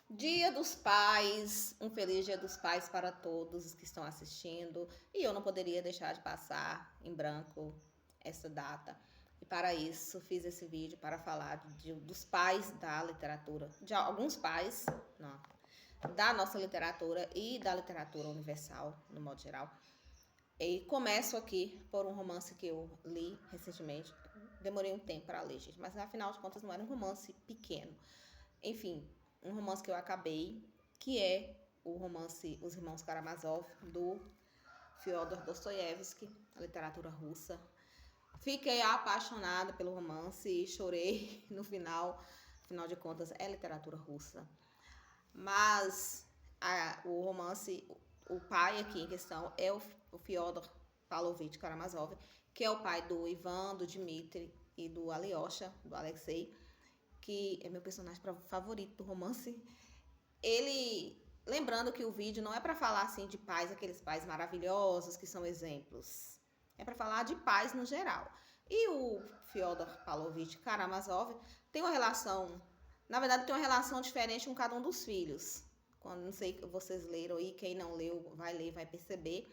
Dia dos Pais, um feliz Dia dos Pais para todos os que estão assistindo. E eu não poderia deixar de passar em branco essa data. E para isso fiz esse vídeo para falar dos pais da literatura, de alguns pais, não, da nossa literatura e da literatura universal, no modo geral. E começo aqui por um romance que eu li recentemente. Demorei um tempo para ler, gente, mas afinal de contas não era um romance pequeno. Enfim, um romance que eu acabei, que é o romance Os Irmãos Karamazov, do Fyodor Dostoiévski, a literatura russa. Fiquei apaixonada pelo romance e chorei no final. Afinal de contas, é literatura russa. Mas o romance, o pai aqui em questão é o Fyodor Pavlovich Karamazov, que é o pai do Ivan, do Dmitri e do Alyosha, do Alexei, que é meu personagem favorito do romance. Ele, lembrando que o vídeo não é para falar assim de pais, aqueles pais maravilhosos que são exemplos. É para falar de pais no geral. E o Fyodor Pavlovich Karamazov tem uma relação, na verdade tem uma relação diferente com cada um dos filhos. Quando não sei se vocês leram aí, quem não leu vai ler, vai perceber.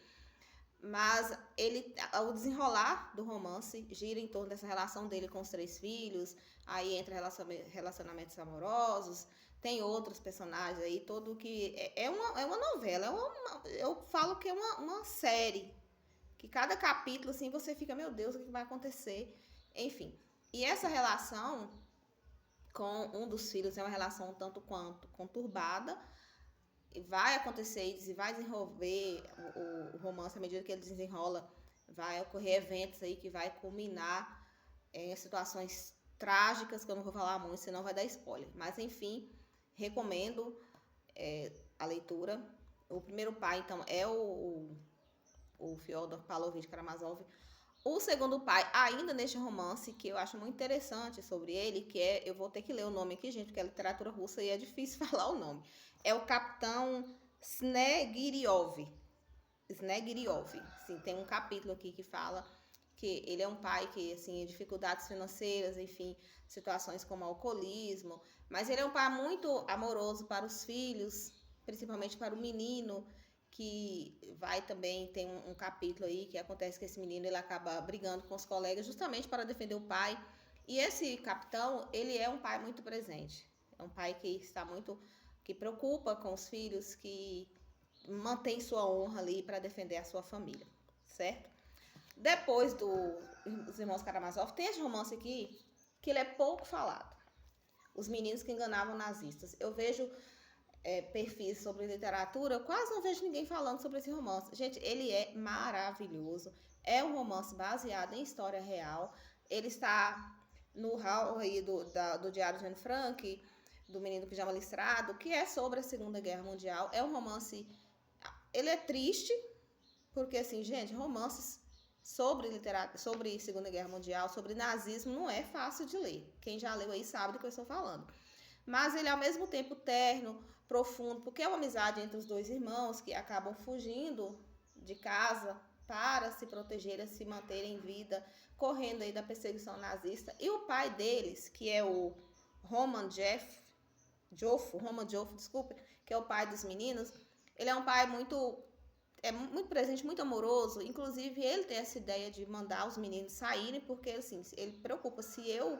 Mas ele, o desenrolar do romance gira em torno dessa relação dele com os 3 filhos, aí entra relacionamentos amorosos, tem outros personagens aí, todo que. É uma novela, eu falo que é uma série, que cada capítulo, assim, você fica, meu Deus, o que vai acontecer? Enfim. E essa relação com um dos filhos é uma relação um tanto quanto conturbada, vai acontecer e vai desenvolver o romance à medida que ele desenrola, vai ocorrer eventos aí que vai culminar em situações trágicas, que eu não vou falar muito, senão vai dar spoiler. Mas enfim, recomendo a leitura. O primeiro pai, então, é o Fyodor Pavlovich Karamazov. O segundo pai, ainda neste romance, que eu acho muito interessante sobre ele, que é, eu vou ter que ler o nome aqui, gente, porque é literatura russa e é difícil falar o nome. É o Capitão Snegiryov. Snegiryov. Sim, tem um capítulo aqui que fala que ele é um pai que, assim, dificuldades financeiras, enfim, situações como alcoolismo, mas ele é um pai muito amoroso para os filhos, principalmente para o menino, que vai também, tem um capítulo aí que acontece que esse menino ele acaba brigando com os colegas justamente para defender o pai. E esse capitão, ele é um pai muito presente. É um pai que está muito, que preocupa com os filhos, que mantém sua honra ali para defender a sua família, certo? Depois dos Irmãos Karamazov, tem esse romance aqui que ele é pouco falado. Os meninos que enganavam nazistas. Eu vejo perfis sobre literatura, eu quase não vejo ninguém falando sobre esse romance. Gente, ele é maravilhoso. É um romance baseado em história real. Ele está no hall aí do Diário de Anne Frank, do Menino Pijama Listrado, que é sobre a Segunda Guerra Mundial. É um romance. Ele é triste, porque, assim, gente, romances sobre Segunda Guerra Mundial, sobre nazismo, não é fácil de ler. Quem já leu aí sabe do que eu estou falando. Mas ele é ao mesmo tempo terno, profundo, porque é uma amizade entre os dois irmãos que acabam fugindo de casa para se protegerem, se manterem em vida, correndo aí da perseguição nazista. E o pai deles, que é o Roman Joffo, desculpe, que é o pai dos meninos, ele é um pai muito presente, muito amoroso. Inclusive, ele tem essa ideia de mandar os meninos saírem, porque assim, ele preocupa, se eu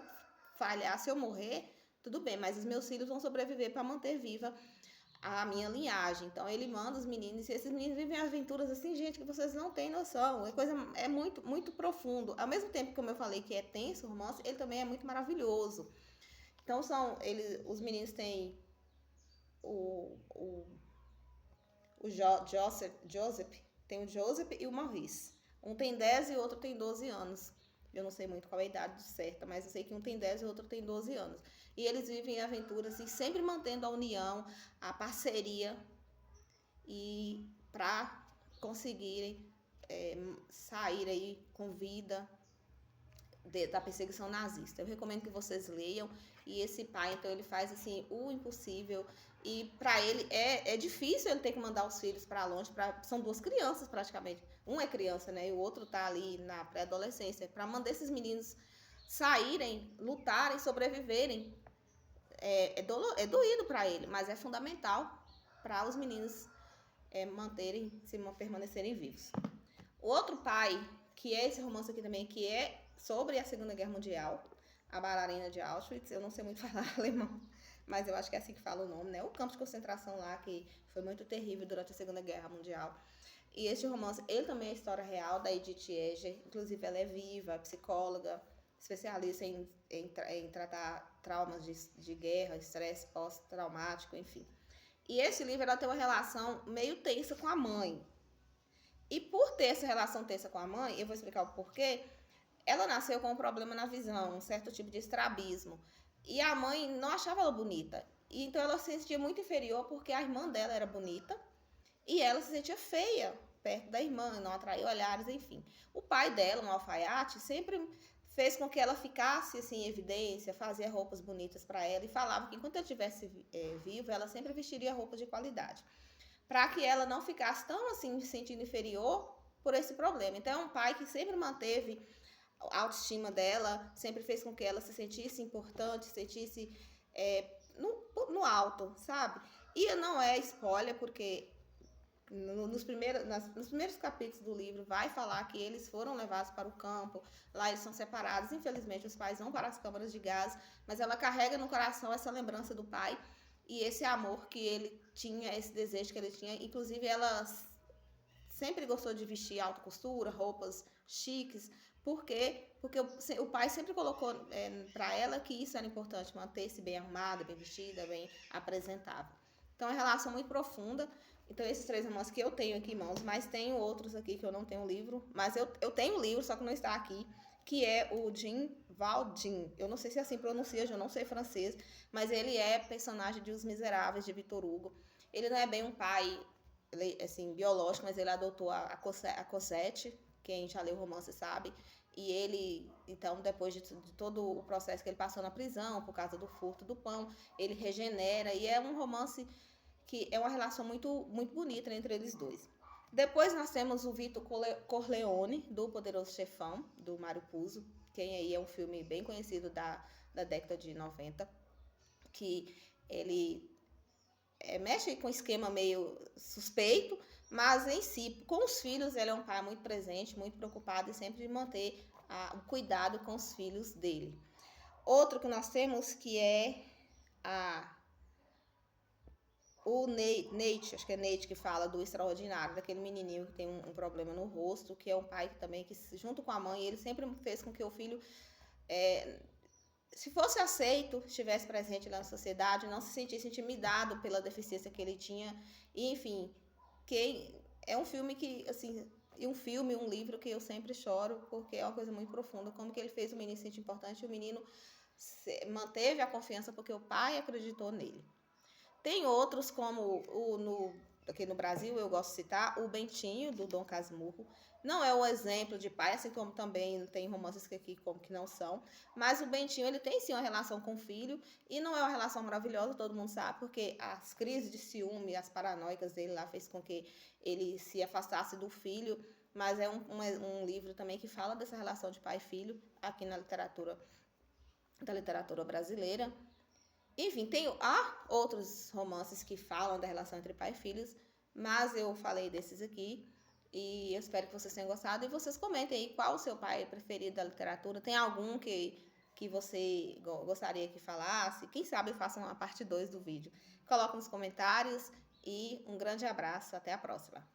falhar, se eu morrer, tudo bem, mas os meus filhos vão sobreviver para manter viva a minha linhagem. Então ele manda os meninos, e esses meninos vivem aventuras assim, gente, que vocês não têm noção. É muito, muito profundo. Ao mesmo tempo que, como eu falei, que é tenso o romance, ele também é muito maravilhoso. Então os meninos têm o, o Joseph, tem o Joseph e o Maurice. Um tem 10 e o outro tem 12 anos. Eu não sei muito qual é a idade certa, mas eu sei que um tem 10 e o outro tem 12 anos. E eles vivem aventuras e sempre mantendo a união, a parceria, e para conseguirem sair aí com vida da perseguição nazista. Eu recomendo que vocês leiam. E esse pai, então, ele faz assim o impossível. E para ele é difícil ele ter que mandar os filhos para longe. São 2 crianças praticamente. Um é criança, né? E o outro tá ali na pré-adolescência. Para mandar esses meninos saírem, lutarem, sobreviverem é doído para ele, mas é fundamental para os meninos permanecerem vivos. O outro pai, que é esse romance aqui também, que é sobre a Segunda Guerra Mundial, a bailarina de Auschwitz, eu não sei muito falar alemão, mas eu acho que é assim que fala o nome, né? O campo de concentração lá, que foi muito terrível durante a Segunda Guerra Mundial. E este romance, ele também é a história real da Edith Eger, inclusive ela é viva, psicóloga, especialista em tratar traumas de guerra, estresse pós-traumático, enfim. E esse livro, ela tem uma relação meio tensa com a mãe. E por ter essa relação tensa com a mãe, eu vou explicar o porquê, ela nasceu com um problema na visão, um certo tipo de estrabismo. E a mãe não achava ela bonita. E então ela se sentia muito inferior porque a irmã dela era bonita e ela se sentia feia perto da irmã, não atraía olhares, enfim. O pai dela, um alfaiate, sempre fez com que ela ficasse assim, em evidência, fazia roupas bonitas para ela e falava que enquanto ele estivesse vivo, ela sempre vestiria roupas de qualidade, para que ela não ficasse tão assim se sentindo inferior por esse problema. Então é um pai que sempre manteve a autoestima dela, sempre fez com que ela se sentisse importante, se sentisse no alto, sabe? E não é spoiler, porque nos primeiros capítulos do livro vai falar que eles foram levados para o campo, lá eles são separados, infelizmente os pais vão para as câmaras de gás, mas ela carrega no coração essa lembrança do pai e esse amor que ele tinha, esse desejo que ele tinha. Inclusive ela sempre gostou de vestir alta costura, roupas chiques, porque o pai sempre colocou para ela que isso era importante, manter-se bem arrumada, bem vestida, bem apresentável. Então é uma relação muito profunda. Então esses 3 romances que eu tenho aqui em mãos, mas tenho outros aqui que eu não tenho o livro, mas eu tenho o livro, só que não está aqui, que é o Jean Valjean. Eu não sei se assim pronuncia, eu não sei francês, mas ele é personagem de Os Miseráveis, de Victor Hugo. Ele não é bem um pai assim, biológico, mas ele adotou a Cosette, quem já leu o romance sabe, e ele, então, depois de todo o processo que ele passou na prisão, por causa do furto do pão, ele regenera, e é um romance que é uma relação muito, muito bonita entre eles dois. Depois nós temos o Vito Corleone, do Poderoso Chefão, do Mário Puzo, que aí é um filme bem conhecido da década de 90, que ele mexe com um esquema meio suspeito, mas em si, com os filhos, ele é um pai muito presente, muito preocupado e sempre de manter o cuidado com os filhos dele. Outro que nós temos que é o Nate, acho que é Nate que fala do Extraordinário, daquele menininho que tem um problema no rosto, que é um pai que também, que junto com a mãe, ele sempre fez com que o filho se fosse aceito, estivesse presente lá na sociedade, não se sentisse intimidado pela deficiência que ele tinha. E, enfim, que é um filme que, assim, um livro que eu sempre choro, porque é uma coisa muito profunda, como que ele fez o menino se sentir importante e o menino manteve a confiança porque o pai acreditou nele. Tem outros, como aqui no Brasil, eu gosto de citar o Bentinho, do Dom Casmurro. Não é um exemplo de pai, assim como também tem romances aqui como que não são. Mas o Bentinho, ele tem sim uma relação com o filho. E não é uma relação maravilhosa, todo mundo sabe, porque as crises de ciúme, as paranoicas dele lá fez com que ele se afastasse do filho. Mas é um livro também que fala dessa relação de pai e filho aqui na literatura brasileira. Enfim, há outros romances que falam da relação entre pai e filhos, mas eu falei desses aqui e eu espero que vocês tenham gostado. E vocês comentem aí qual o seu pai preferido da literatura. Tem algum que você gostaria que falasse? Quem sabe eu faça uma parte 2 do vídeo. Coloque nos comentários e um grande abraço. Até a próxima.